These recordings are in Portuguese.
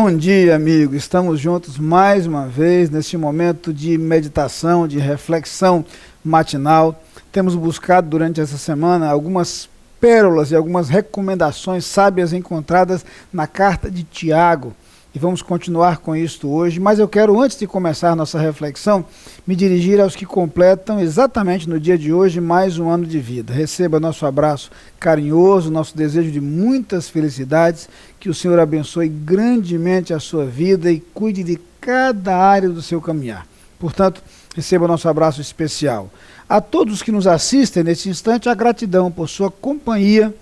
Bom dia, amigo. Estamos juntos mais uma vez neste momento de meditação, de reflexão matinal. Temos buscado durante essa semana algumas pérolas e algumas recomendações sábias encontradas na carta de Tiago. E vamos continuar com isto hoje, mas eu quero, antes de começar nossa reflexão, me dirigir aos que completam exatamente no dia de hoje mais um ano de vida. Receba nosso abraço carinhoso, nosso desejo de muitas felicidades, que o Senhor abençoe grandemente a sua vida e cuide de cada área do seu caminhar. Portanto, receba nosso abraço especial. A todos que nos assistem neste instante, a gratidão por sua companhia,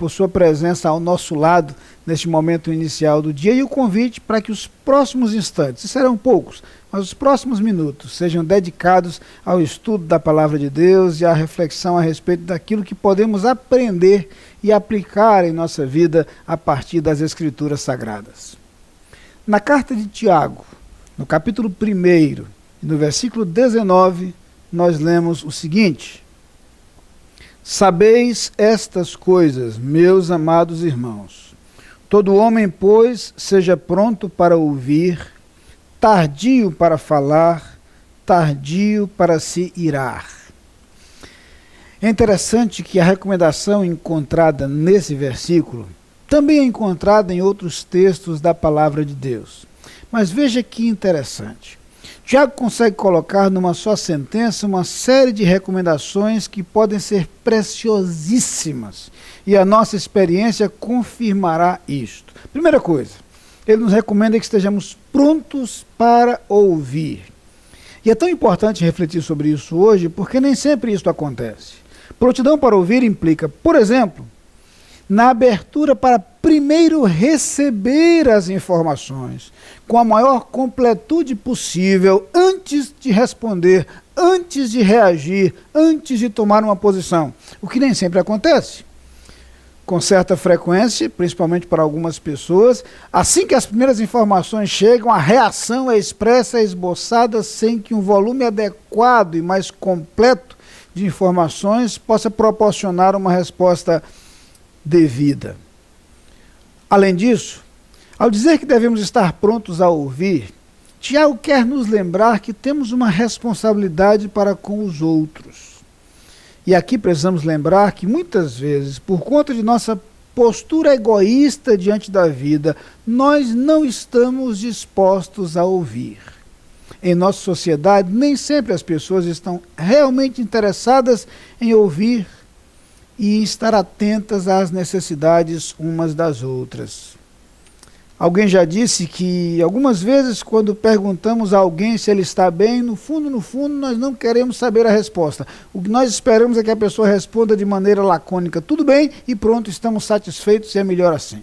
por sua presença ao nosso lado neste momento inicial do dia e o convite para que os próximos instantes, e serão poucos, mas os próximos minutos sejam dedicados ao estudo da Palavra de Deus e à reflexão a respeito daquilo que podemos aprender e aplicar em nossa vida a partir das Escrituras Sagradas. Na carta de Tiago, no capítulo 1, no versículo 19, nós lemos o seguinte: Sabeis estas coisas, meus amados irmãos. Todo homem, pois, seja pronto para ouvir, tardio para falar, tardio para se irar. É interessante que a recomendação encontrada nesse versículo também é encontrada em outros textos da Palavra de Deus. Mas veja que interessante. Tiago consegue colocar numa só sentença uma série de recomendações que podem ser preciosíssimas. E a nossa experiência confirmará isto. Primeira coisa, ele nos recomenda que estejamos prontos para ouvir. E é tão importante refletir sobre isso hoje, porque nem sempre isso acontece. Prontidão para ouvir implica, por exemplo, na abertura para primeiro receber as informações com a maior completude possível antes de responder, antes de reagir, antes de tomar uma posição, o que nem sempre acontece. Com certa frequência, principalmente para algumas pessoas, assim que as primeiras informações chegam, a reação é expressa, é esboçada, sem que um volume adequado e mais completo de informações possa proporcionar uma resposta devida. Além disso, ao dizer que devemos estar prontos a ouvir, Tiago quer nos lembrar que temos uma responsabilidade para com os outros. E aqui precisamos lembrar que muitas vezes, por conta de nossa postura egoísta diante da vida, nós não estamos dispostos a ouvir. Em nossa sociedade, nem sempre as pessoas estão realmente interessadas em ouvir e estar atentas às necessidades umas das outras. Alguém já disse que algumas vezes quando perguntamos a alguém se ele está bem, no fundo, nós não queremos saber a resposta. O que nós esperamos é que a pessoa responda de maneira lacônica, tudo bem, e pronto, estamos satisfeitos e é melhor assim.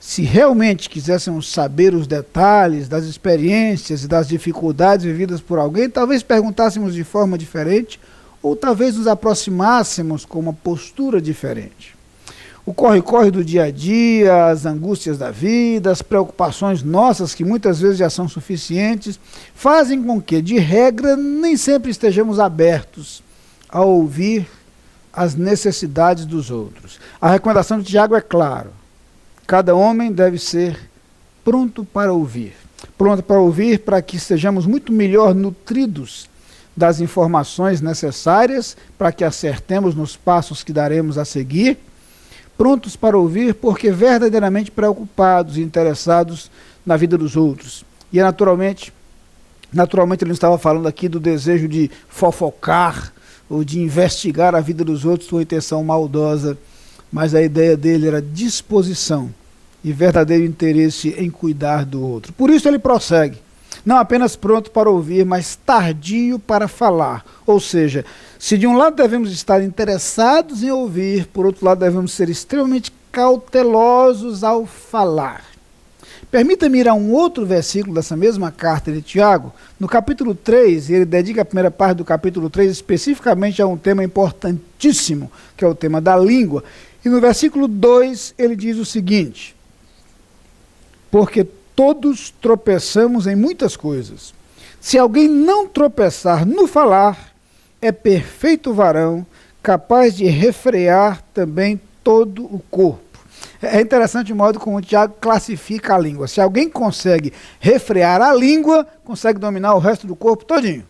Se realmente quiséssemos saber os detalhes das experiências e das dificuldades vividas por alguém, talvez perguntássemos de forma diferente, ou talvez nos aproximássemos com uma postura diferente. O corre-corre do dia a dia, as angústias da vida, as preocupações nossas, que muitas vezes já são suficientes, fazem com que, de regra, nem sempre estejamos abertos a ouvir as necessidades dos outros. A recomendação de Tiago é clara: cada homem deve ser pronto para ouvir. Pronto para ouvir para que estejamos muito melhor nutridos das informações necessárias para que acertemos nos passos que daremos a seguir, prontos para ouvir porque verdadeiramente preocupados e interessados na vida dos outros. E naturalmente ele não estava falando aqui do desejo de fofocar ou de investigar a vida dos outros com intenção maldosa, mas a ideia dele era disposição e verdadeiro interesse em cuidar do outro. Por isso ele prossegue. Não apenas pronto para ouvir, mas tardio para falar. Ou seja, se de um lado devemos estar interessados em ouvir, por outro lado devemos ser extremamente cautelosos ao falar. Permita-me ir a um outro versículo dessa mesma carta de Tiago, no capítulo 3, e ele dedica a primeira parte do capítulo 3 especificamente a um tema importantíssimo, que é o tema da língua. E no versículo 2 ele diz o seguinte: porque todos tropeçamos em muitas coisas. Se alguém não tropeçar no falar, é perfeito varão, capaz de refrear também todo o corpo. É interessante o modo como o Tiago classifica a língua. Se alguém consegue refrear a língua, consegue dominar o resto do corpo todinho.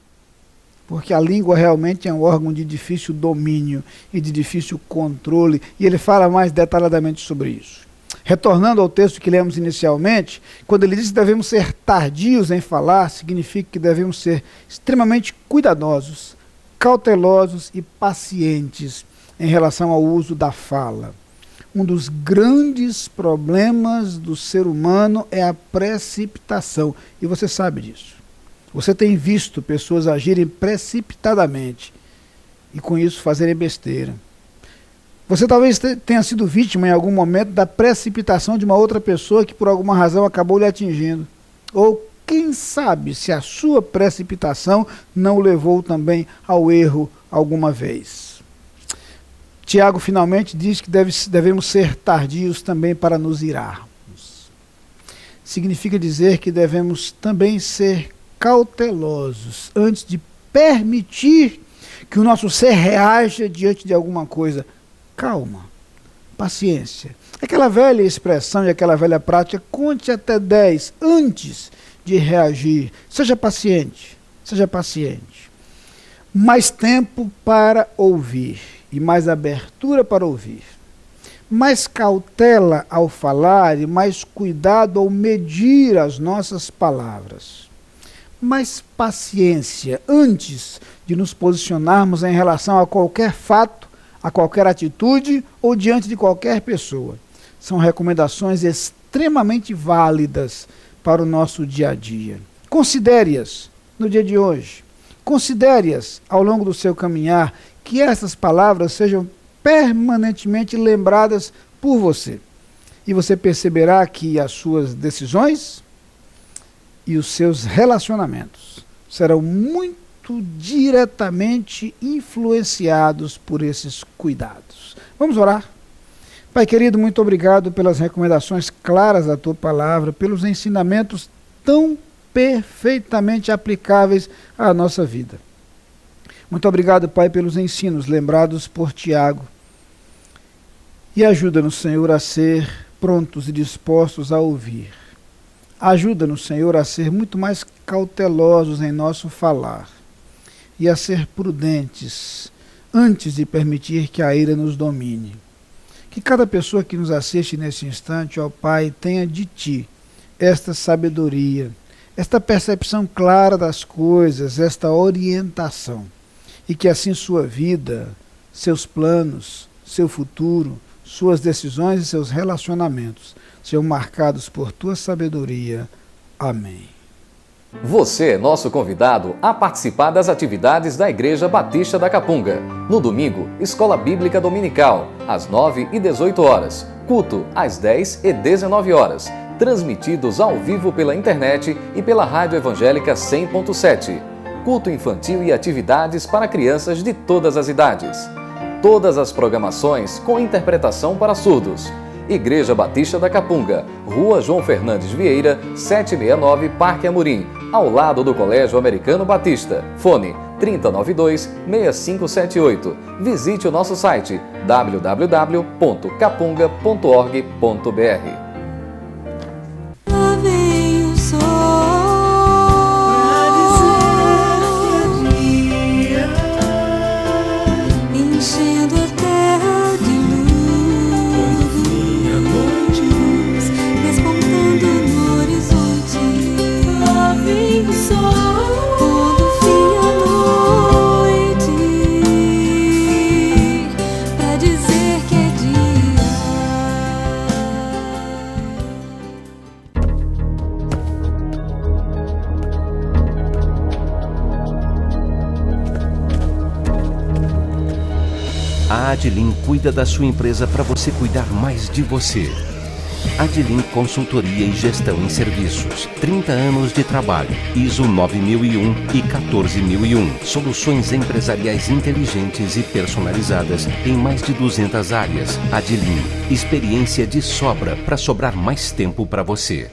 Porque a língua realmente é um órgão de difícil domínio e de difícil controle, e ele fala mais detalhadamente sobre isso. Retornando ao texto que lemos inicialmente, quando ele diz que devemos ser tardios em falar, significa que devemos ser extremamente cuidadosos, cautelosos e pacientes em relação ao uso da fala. Um dos grandes problemas do ser humano é a precipitação, e você sabe disso. Você tem visto pessoas agirem precipitadamente e com isso fazerem besteira. Você talvez tenha sido vítima em algum momento da precipitação de uma outra pessoa que por alguma razão acabou lhe atingindo. Ou quem sabe se a sua precipitação não o levou também ao erro alguma vez. Tiago finalmente diz que devemos ser tardios também para nos irarmos. Significa dizer que devemos também ser cautelosos antes de permitir que o nosso ser reaja diante de alguma coisa. Calma, paciência. Aquela velha expressão e aquela velha prática, conte até 10 antes de reagir. Seja paciente, seja paciente. Mais tempo para ouvir e mais abertura para ouvir. Mais cautela ao falar e mais cuidado ao medir as nossas palavras. Mais paciência antes de nos posicionarmos em relação a qualquer fato, a qualquer atitude ou diante de qualquer pessoa. São recomendações extremamente válidas para o nosso dia a dia. Considere-as no dia de hoje. Considere-as ao longo do seu caminhar, que essas palavras sejam permanentemente lembradas por você. E você perceberá que as suas decisões e os seus relacionamentos serão muito diretamente influenciados por esses cuidados. Vamos orar? Pai querido, muito obrigado pelas recomendações claras da Tua Palavra, pelos ensinamentos tão perfeitamente aplicáveis à nossa vida. Muito obrigado, Pai, pelos ensinos lembrados por Tiago. E ajuda-nos, Senhor, a ser prontos e dispostos a ouvir. Ajuda-nos, Senhor, a ser muito mais cautelosos em nosso falar e a ser prudentes antes de permitir que a ira nos domine. Que cada pessoa que nos assiste nesse instante, ó Pai, tenha de Ti esta sabedoria, esta percepção clara das coisas, esta orientação, e que assim sua vida, seus planos, seu futuro, suas decisões e seus relacionamentos sejam marcados por Tua sabedoria. Amém. Você é nosso convidado a participar das atividades da Igreja Batista da Capunga. No domingo, Escola Bíblica Dominical, às 9 e 18 horas. Culto, às 10 e 19 horas. Transmitidos ao vivo pela internet e pela Rádio Evangélica 100.7. Culto infantil e atividades para crianças de todas as idades. Todas as programações com interpretação para surdos. Igreja Batista da Capunga, Rua João Fernandes Vieira, 769, Parque Amorim, ao lado do Colégio Americano Batista. Fone 3092-6578. Visite o nosso site www.capunga.org.br. A Adlim cuida da sua empresa para você cuidar mais de você. Adlim Consultoria e Gestão em Serviços. 30 anos de trabalho. ISO 9001 e 14001. Soluções empresariais inteligentes e personalizadas em mais de 200 áreas. Adlim. Experiência de sobra para sobrar mais tempo para você.